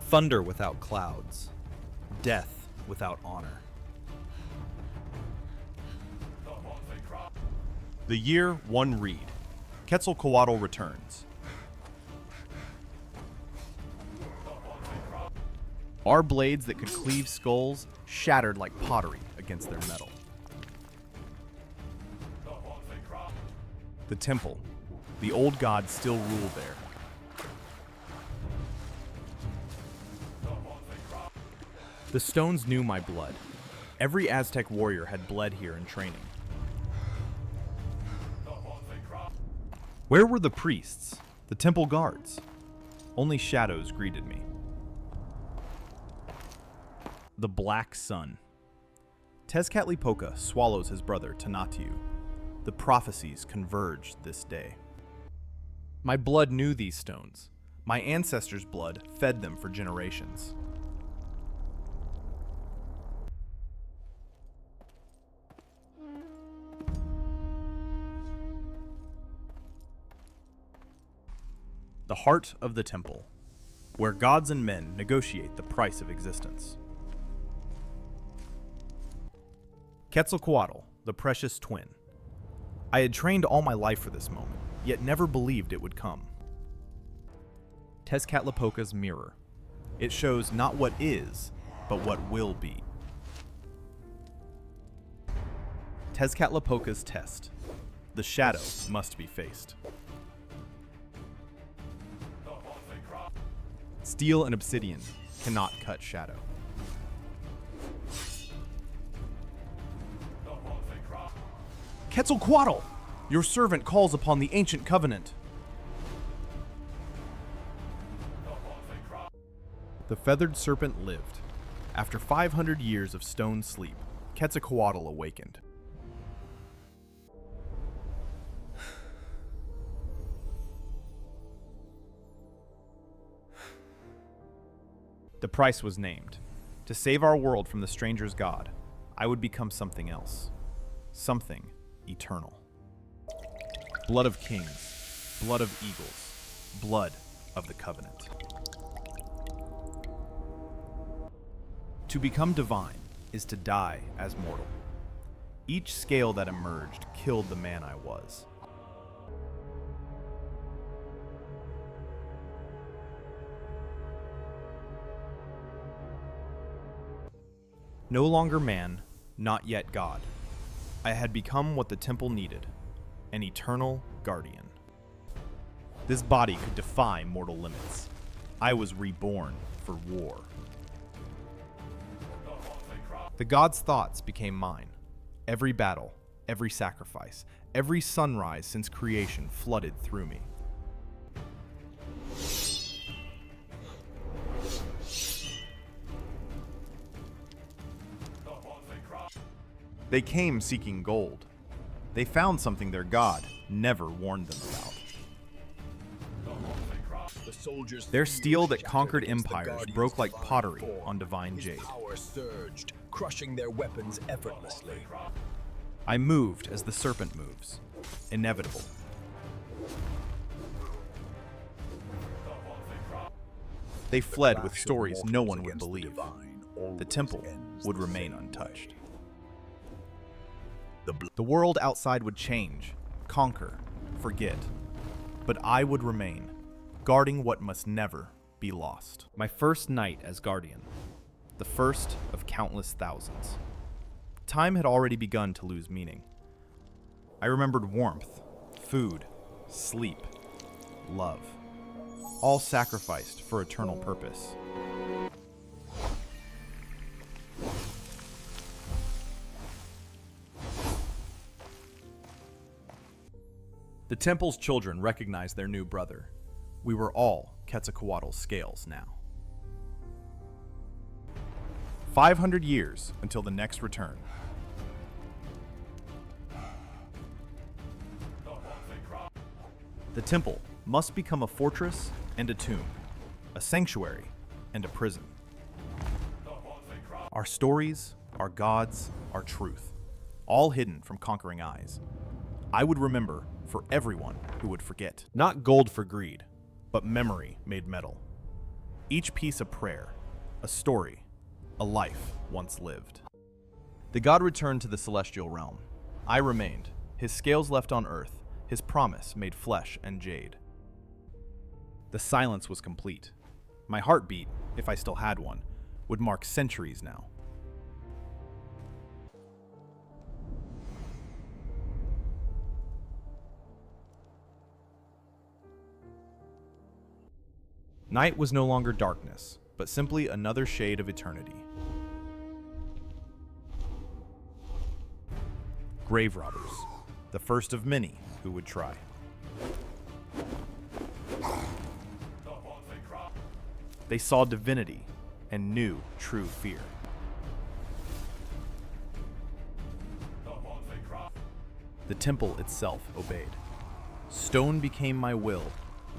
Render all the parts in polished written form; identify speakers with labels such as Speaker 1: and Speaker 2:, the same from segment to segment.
Speaker 1: Thunder without clouds. Death without honor.
Speaker 2: The year 1 Reed. Quetzalcoatl returns. Our blades that could cleave skulls shattered like pottery against their metal. The temple. The old gods still rule there. The stones knew my blood. Every Aztec warrior had bled here in training. Where were the priests, the temple guards? Only shadows greeted me. The Black Sun. Tezcatlipoca swallows his brother Tonatiuh. The prophecies converged this day. My blood knew these stones. My ancestors' blood fed them for generations. The heart of the temple, where gods and men negotiate the price of existence. Quetzalcoatl, the precious twin. I had trained all my life for this moment, yet never believed it would come. Tezcatlipoca's mirror. It shows not what is, but what will be. Tezcatlipoca's test. The shadow must be faced. Steel and obsidian cannot cut shadow. Quetzalcoatl! Your servant calls upon the ancient covenant. The feathered serpent lived. After 500 years of stone sleep, Quetzalcoatl awakened. The price was named. To save our world from the stranger's god, I would become something else. Something eternal. Blood of kings, blood of eagles, blood of the covenant. To become divine is to die as mortal. Each scale that emerged killed the man I was. No longer man, not yet God. I had become what the temple needed, an eternal guardian. This body could defy mortal limits. I was reborn for war. The gods' thoughts became mine. Every battle, every sacrifice, every sunrise since creation flooded through me. They came seeking gold. They found something their god never warned them about. Their steel that conquered empires broke like pottery on divine jade.
Speaker 3: Power surged, crushing their weapons effortlessly.
Speaker 2: I moved as the serpent moves, inevitable. They fled with stories no one would believe. The temple would remain untouched. The world outside would change, conquer, forget. But I would remain, guarding what must never be lost. My first night as guardian, the first of countless thousands. Time had already begun to lose meaning. I remembered warmth, food, sleep, love, all sacrificed for eternal purpose. The temple's children recognized their new brother. We were all Quetzalcoatl's scales now. 500 years until the next return. The temple must become a fortress and a tomb, a sanctuary and a prison. Our stories, our gods, our truth, all hidden from conquering eyes. I would remember for everyone who would forget. Not gold for greed, but memory made metal. Each piece a prayer, a story, a life once lived. The god returned to the celestial realm. I remained, his scales left on earth, his promise made flesh and jade. The silence was complete. My heartbeat, if I still had one, would mark centuries now. Night was no longer darkness, but simply another shade of eternity. Grave robbers, the first of many who would try. They saw divinity and knew true fear. The temple itself obeyed. Stone became my will,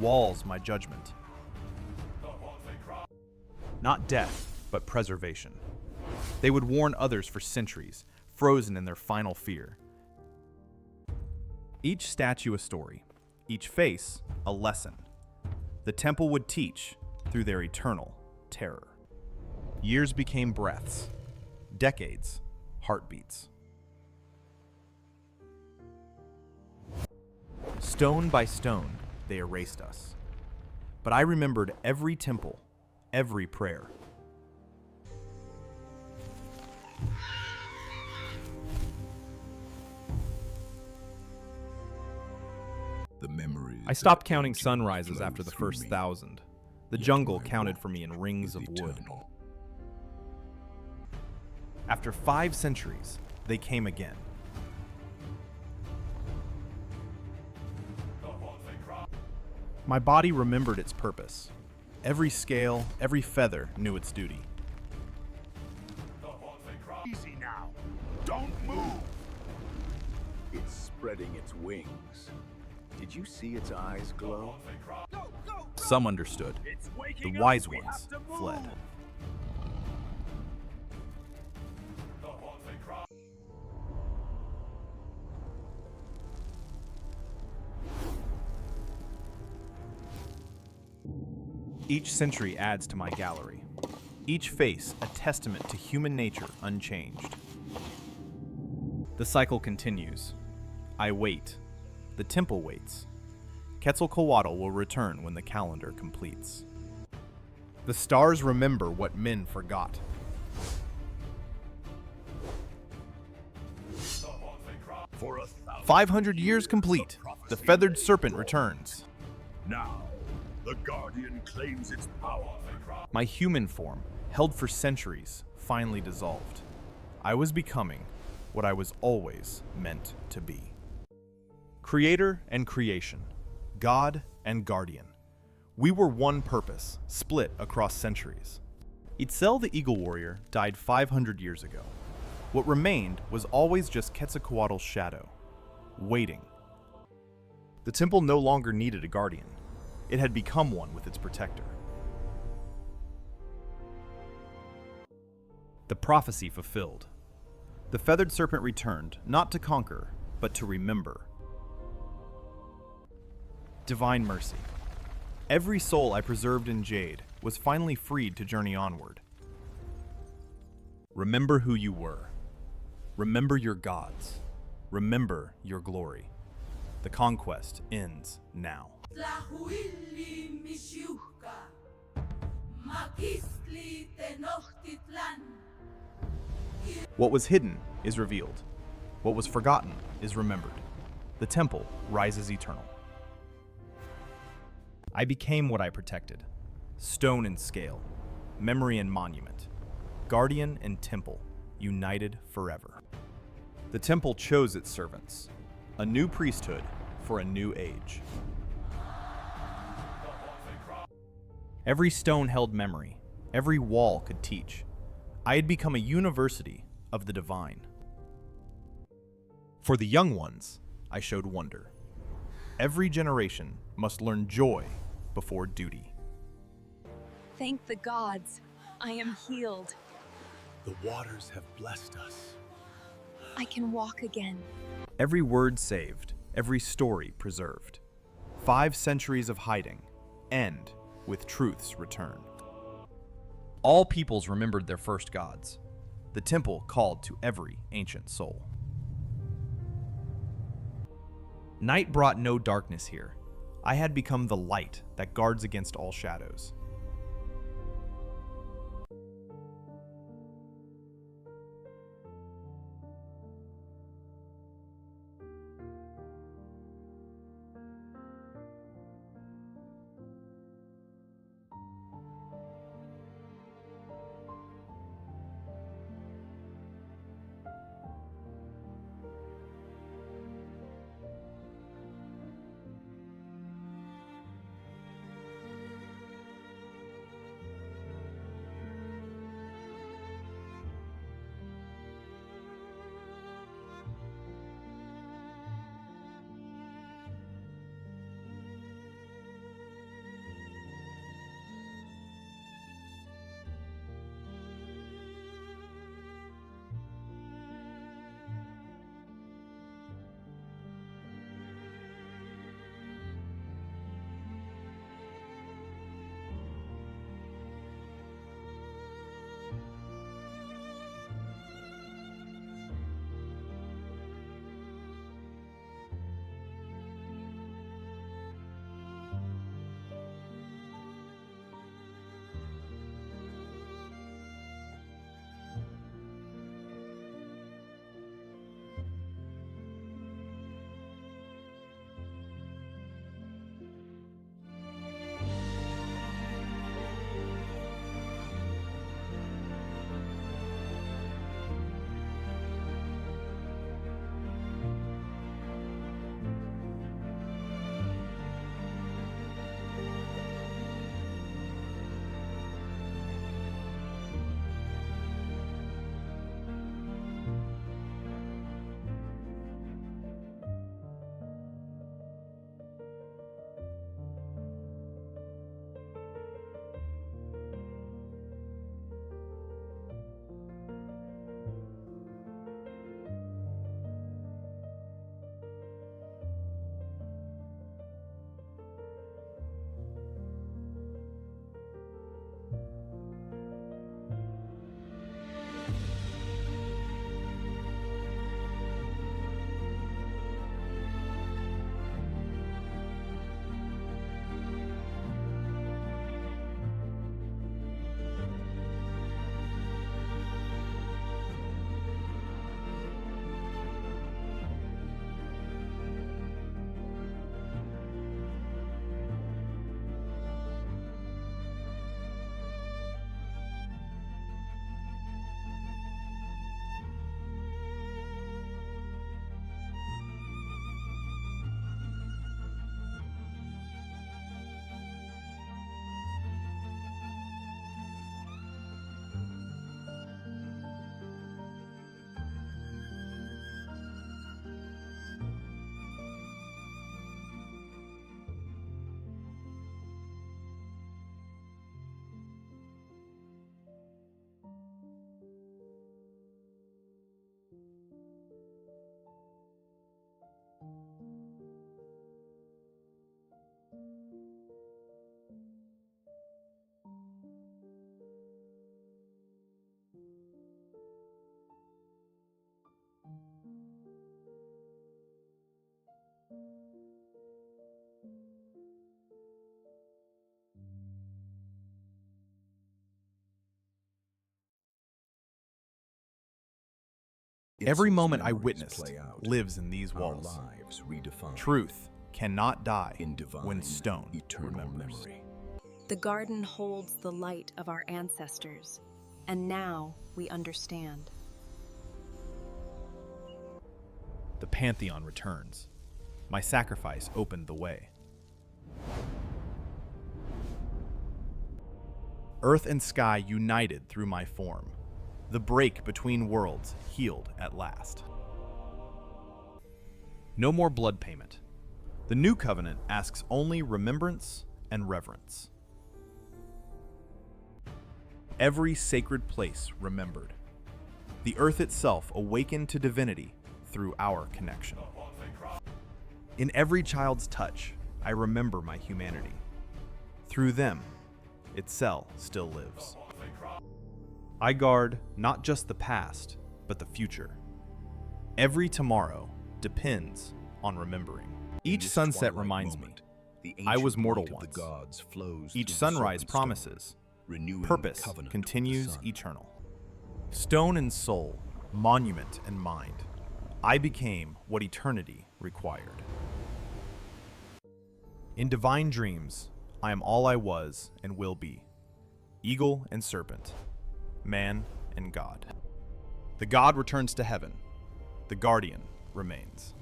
Speaker 2: walls my judgment. Not death, but preservation. They would warn others for centuries, frozen in their final fear. Each statue a story, each face a lesson. The temple would teach through their eternal terror. Years became breaths, decades, heartbeats. Stone by stone, they erased us. But I remembered every temple, every prayer.
Speaker 3: The memories.
Speaker 2: I stopped counting sunrises after the first 1,000. The jungle counted for me in rings of wood. After 5 centuries, they came again. My body remembered its purpose. Every scale, every feather knew its duty.
Speaker 4: Easy now. Don't move.
Speaker 3: It's spreading its wings. Did you see its eyes glow?
Speaker 2: Some understood.
Speaker 4: It's
Speaker 2: The
Speaker 4: waking
Speaker 2: wise
Speaker 4: up. We
Speaker 2: ones
Speaker 4: have to move.
Speaker 2: fled. Each century adds to my gallery. Each face a testament to human nature unchanged. The cycle continues. I wait. The temple waits. Quetzalcoatl will return when the calendar completes. The stars remember what men forgot.
Speaker 4: For 1,000
Speaker 2: 500 years complete. The feathered serpent returns.
Speaker 4: now, the Guardian claims its power.
Speaker 2: My human form, held for centuries, finally dissolved. I was becoming what I was always meant to be. Creator and creation, God and guardian. We were one purpose, split across centuries. Itzel the Eagle Warrior died 500 years ago. What remained was always just Quetzalcoatl's shadow, waiting. The temple no longer needed a guardian. It had become one with its protector. The prophecy fulfilled. The feathered serpent returned, not to conquer, but to remember. Divine mercy. Every soul I preserved in jade was finally freed to journey onward. Remember who you were. Remember your gods. Remember your glory. The conquest ends now.
Speaker 5: Tlahuili Mishuka, Makistli Tenochtitlan.
Speaker 2: What was hidden is revealed. What was forgotten is remembered. The temple rises eternal. I became what I protected. Stone and scale, memory and monument, guardian and temple, united forever. The temple chose its servants, a new priesthood for a new age. Every stone held memory, every wall could teach. I had become a university of the divine. For the young ones, I showed wonder. Every generation must learn joy before duty.
Speaker 6: Thank the gods. I am healed.
Speaker 4: The waters have blessed us.
Speaker 6: I can walk again.
Speaker 2: Every word saved, every story preserved. 5 centuries of hiding end with truth's return.
Speaker 1: All peoples remembered their first gods.
Speaker 2: The temple called to every ancient soul. Night brought no darkness here. I had become the light that guards against all shadows. Every moment I witnessed lives in these walls. Truth cannot die when stone remembers.
Speaker 6: The garden holds the light of our ancestors, and now we understand.
Speaker 2: The Pantheon returns. My sacrifice opened the way. Earth and sky united through my form. The break between worlds healed at last. No more blood payment. The new covenant asks only remembrance and reverence. Every sacred place remembered. The earth itself awakened to divinity through our connection. In every child's touch, I remember my humanity. Through them, its cell still lives. I guard not just the past, but the future. Every tomorrow depends on remembering. Each
Speaker 3: this
Speaker 2: sunset
Speaker 3: twilight
Speaker 2: reminds
Speaker 3: moment,
Speaker 2: me,
Speaker 3: the
Speaker 2: I was
Speaker 3: ancient
Speaker 2: mortal
Speaker 3: light of
Speaker 2: once.
Speaker 3: the gods flows
Speaker 2: Each
Speaker 3: through the
Speaker 2: sunrise
Speaker 3: serpent stone,
Speaker 2: promises.
Speaker 3: renewing
Speaker 2: Purpose
Speaker 3: covenant with the
Speaker 2: continues
Speaker 3: sun.
Speaker 2: eternal. Stone and soul, monument and mind. I became what eternity required. In divine dreams, I am all I was and will be. Eagle and serpent, man and God. The God returns to heaven. The guardian remains.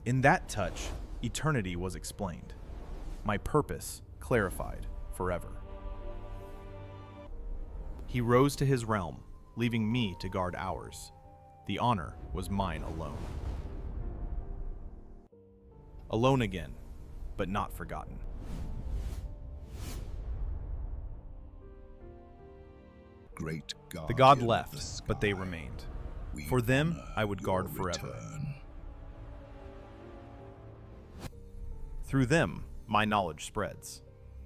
Speaker 2: In that touch, eternity was explained. My purpose clarified forever. He rose to his realm, leaving me to guard ours. The honor was mine alone. Alone again, but not forgotten.
Speaker 3: Great God.
Speaker 2: The God left, but they remained. For them, I would guard forever. Through them, my knowledge spreads.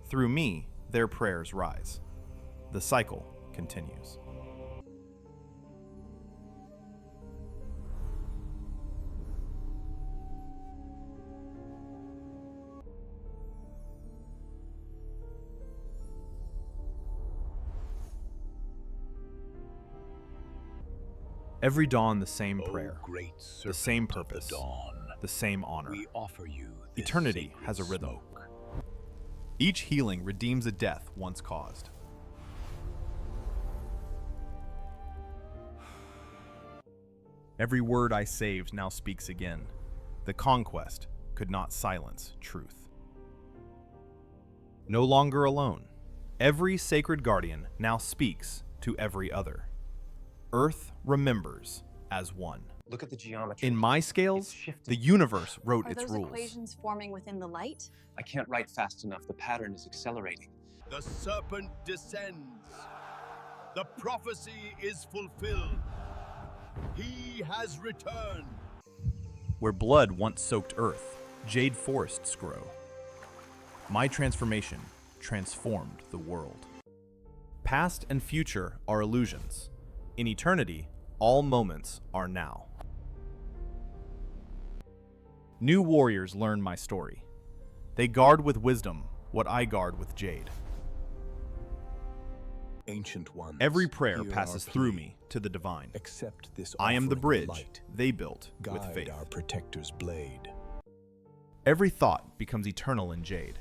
Speaker 2: Through me, their prayers rise. The cycle continues. Every dawn, the same prayer,
Speaker 3: Great
Speaker 2: the same
Speaker 3: serpent of
Speaker 2: purpose,
Speaker 3: the dawn,
Speaker 2: the same honor.
Speaker 3: we offer you this
Speaker 2: Eternity
Speaker 3: sacred
Speaker 2: has a rhythm.
Speaker 3: smoke.
Speaker 2: Each healing redeems a death once caused. Every word I saved now speaks again. The conquest could not silence truth. No longer alone, every sacred guardian now speaks to every other. Earth remembers as one.
Speaker 7: Look at the geometry.
Speaker 2: In my scales,
Speaker 7: It's shifting.
Speaker 2: the universe wrote
Speaker 8: Are
Speaker 2: its
Speaker 8: those
Speaker 2: rules.
Speaker 8: equations forming within the light?
Speaker 7: I can't write fast enough. The pattern is accelerating.
Speaker 4: The serpent descends. The prophecy is fulfilled. He has returned.
Speaker 2: Where blood once soaked earth, jade forests grow. My transformation transformed the world. Past and future are illusions. In eternity, all moments are now. New warriors learn my story. They guard with wisdom what I guard with jade.
Speaker 3: Ancient ones,
Speaker 2: Every prayer
Speaker 3: hear
Speaker 2: passes
Speaker 3: our
Speaker 2: through
Speaker 3: plea.
Speaker 2: me to the divine.
Speaker 3: Accept this
Speaker 2: I am the
Speaker 3: offering of
Speaker 2: bridge
Speaker 3: light.
Speaker 2: they built
Speaker 3: Guide
Speaker 2: with faith.
Speaker 3: our protector's blade.
Speaker 2: Every thought becomes eternal in jade.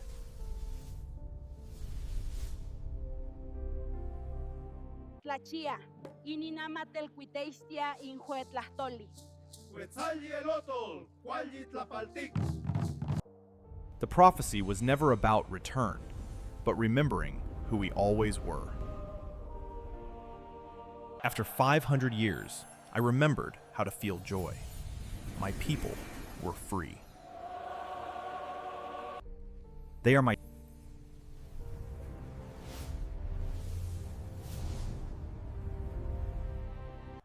Speaker 9: Tlachia, ininama telcuiteistia injuetlahtoli.
Speaker 2: The prophecy was never about return, but remembering who we always were. After 500 years, I remembered how to feel joy. My people were free. They are my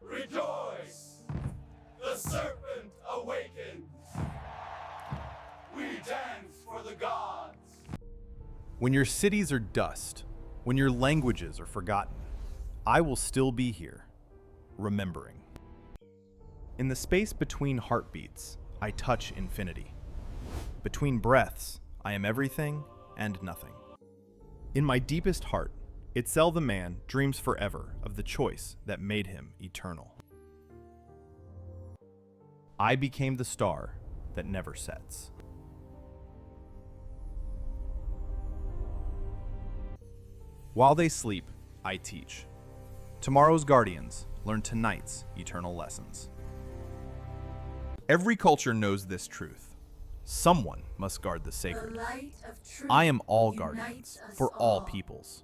Speaker 5: Rejoice! The serpent awakens! We dance for the gods!
Speaker 2: When your cities are dust, when your languages are forgotten, I will still be here, remembering. In the space between heartbeats, I touch infinity. Between breaths, I am everything and nothing. In my deepest heart, Itzel the man dreams forever of the choice that made him eternal. I became the star that never sets. While they sleep, I teach. Tomorrow's guardians learn tonight's eternal lessons. Every culture knows this truth. Someone must guard the
Speaker 5: The
Speaker 2: sacred.
Speaker 5: light of truth
Speaker 2: I am all
Speaker 5: unites
Speaker 2: guardians
Speaker 5: us
Speaker 2: for all peoples.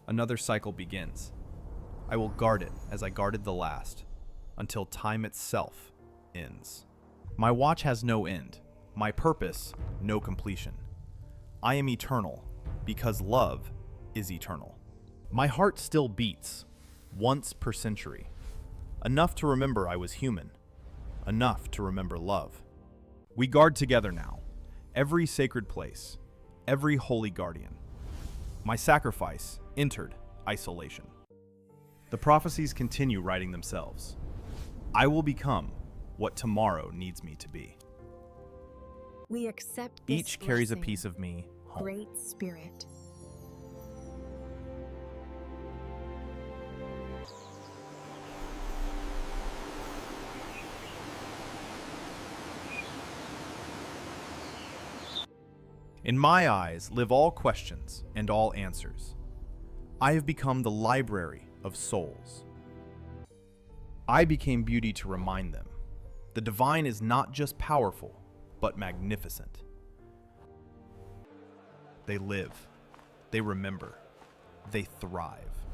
Speaker 2: Another cycle begins. I will guard it as I guarded the last, until time itself ends. My watch has no end, my purpose no completion. I am eternal because love is eternal. My heart still beats, once per century. Enough to remember I was human, enough to remember love. We guard together now, every sacred place, every holy guardian. My sacrifice entered isolation. The prophecies continue writing themselves. I will become what tomorrow needs me to be.
Speaker 6: We accept this
Speaker 2: Each carries a
Speaker 6: blessing,
Speaker 2: piece of me home.
Speaker 6: Great Spirit.
Speaker 2: In my eyes live all questions and all answers. I have become the library of souls. I became beauty to remind them. The divine is not just powerful, but magnificent. They live, they remember, they thrive.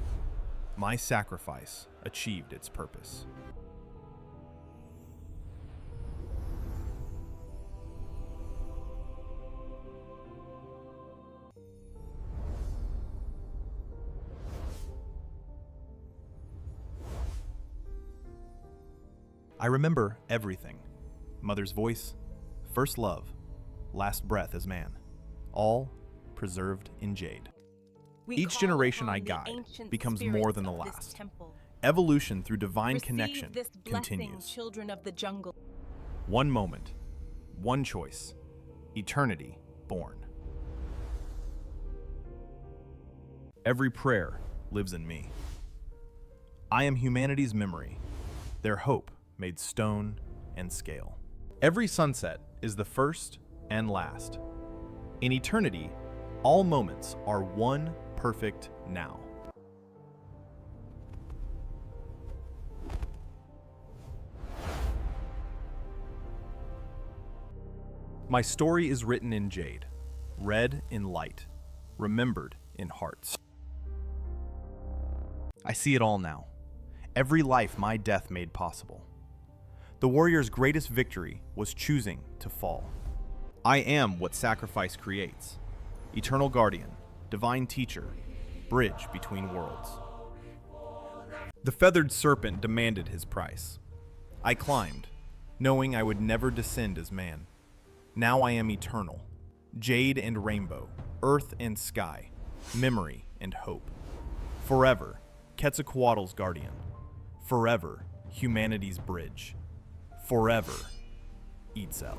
Speaker 2: My sacrifice achieved its purpose. I remember everything. Mother's voice, first love, last breath as man, all preserved in jade. Each generation I guide becomes more than the last. Evolution through divine connection continues.
Speaker 6: Children of the jungle.
Speaker 2: One moment, one choice, eternity born. Every prayer lives in me. I am humanity's memory, their hope made stone and scale. Every sunset is the first and last. In eternity, all moments are one perfect now. My story is written in jade, read in light, remembered in hearts. I see it all now. Every life my death made possible. The warrior's greatest victory was choosing to fall. I am what sacrifice creates. Eternal guardian, divine teacher, bridge between worlds. The feathered serpent demanded his price. I climbed, knowing I would never descend as man. Now I am eternal, jade and rainbow, earth and sky, memory and hope. Forever, Quetzalcoatl's guardian. Forever, humanity's bridge. Forever, Eatzel.